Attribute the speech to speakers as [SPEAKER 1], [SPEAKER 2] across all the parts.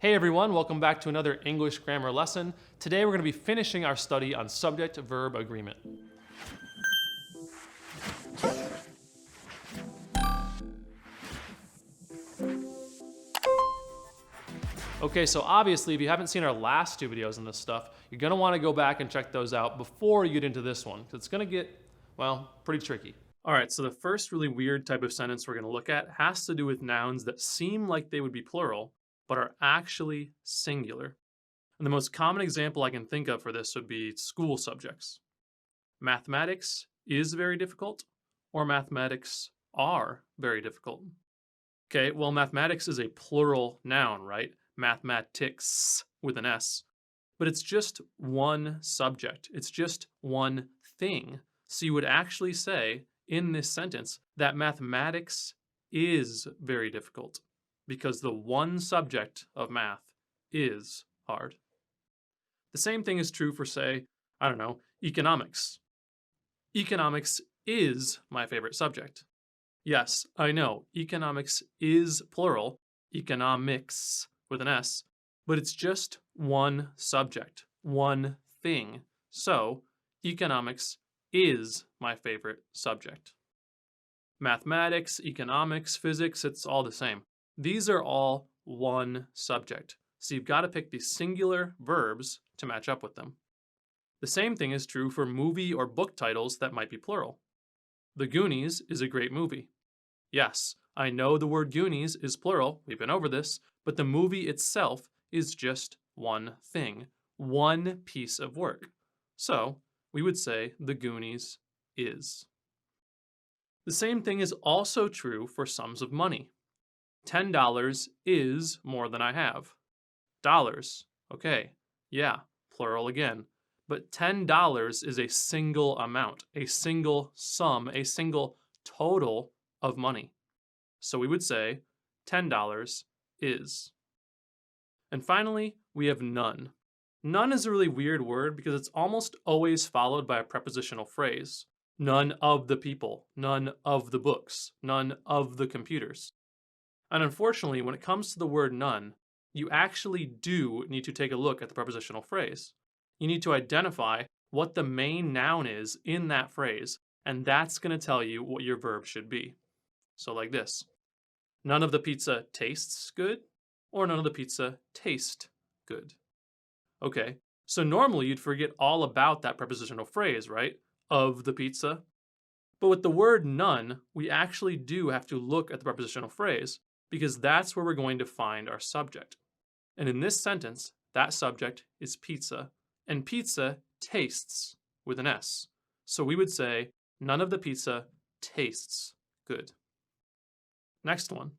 [SPEAKER 1] Hey everyone, welcome back to another English grammar lesson. Today we're going to be finishing our study on subject-verb agreement. Okay, so obviously if you haven't seen our last two videos on this stuff, you're going to want to go back and check those out before you get into this one, because it's going to get, well, pretty tricky. All right, so the first really weird type of sentence we're going to look at has to do with nouns that seem like they would be plural, but are actually singular. And the most common example I can think of for this would be school subjects. Mathematics is very difficult, or mathematics are very difficult. Okay, well, mathematics is a plural noun, right? Mathematics with an S. But it's just one subject. It's just one thing. So you would actually say in this sentence that mathematics is very difficult because the one subject of math is hard. The same thing is true for, say, I don't know, economics. Economics is my favorite subject. Yes, I know, economics is plural, economics with an S, but it's just one subject, one thing. So, economics is my favorite subject. Mathematics, economics, physics, it's all the same. These are all one subject. So you've got to pick the singular verbs to match up with them. The same thing is true for movie or book titles that might be plural. The Goonies is a great movie. Yes, I know the word Goonies is plural, we've been over this, but the movie itself is just one thing, one piece of work. So we would say The Goonies is. The same thing is also true for sums of money. $10 is more than I have. Dollars, okay, yeah, plural again. But $10 is a single amount, a single sum, a single total of money. So we would say $10 is. And finally, we have none. None is a really weird word because it's almost always followed by a prepositional phrase. None of the people, none of the books, none of the computers. And unfortunately, when it comes to the word none, you actually do need to take a look at the prepositional phrase. You need to identify what the main noun is in that phrase, and that's going to tell you what your verb should be. So like this. None of the pizza tastes good, or none of the pizza taste good. Okay, so normally you'd forget all about that prepositional phrase, right? Of the pizza. But with the word none, we actually do have to look at the prepositional phrase because that's where we're going to find our subject. And in this sentence, that subject is pizza, and pizza tastes with an S. So we would say, none of the pizza tastes good. Next one.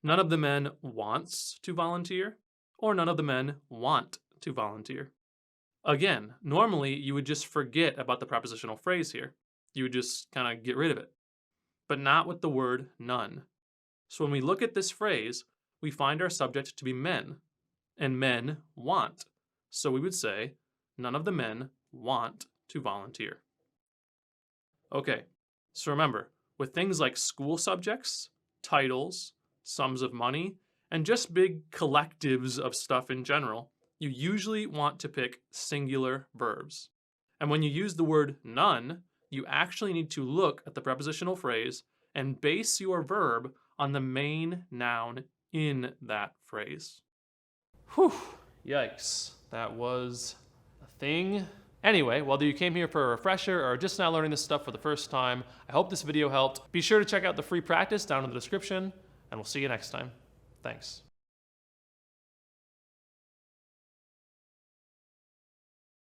[SPEAKER 1] None of the men wants to volunteer, or none of the men want to volunteer. Again, normally you would just forget about the prepositional phrase here. You would just kind of get rid of it. But not with the word none. So when we look at this phrase, we find our subject to be men, and men want. So we would say, none of the men want to volunteer. Okay, so remember, with things like school subjects, titles, sums of money, and just big collectives of stuff in general, you usually want to pick singular verbs. And when you use the word none, you actually need to look at the prepositional phrase and base your verb on the main noun in that phrase. Whew, yikes, that was a thing. Anyway, whether you came here for a refresher or just now learning this stuff for the first time, I hope this video helped. Be sure to check out the free practice down in the description, and we'll see you next time. Thanks.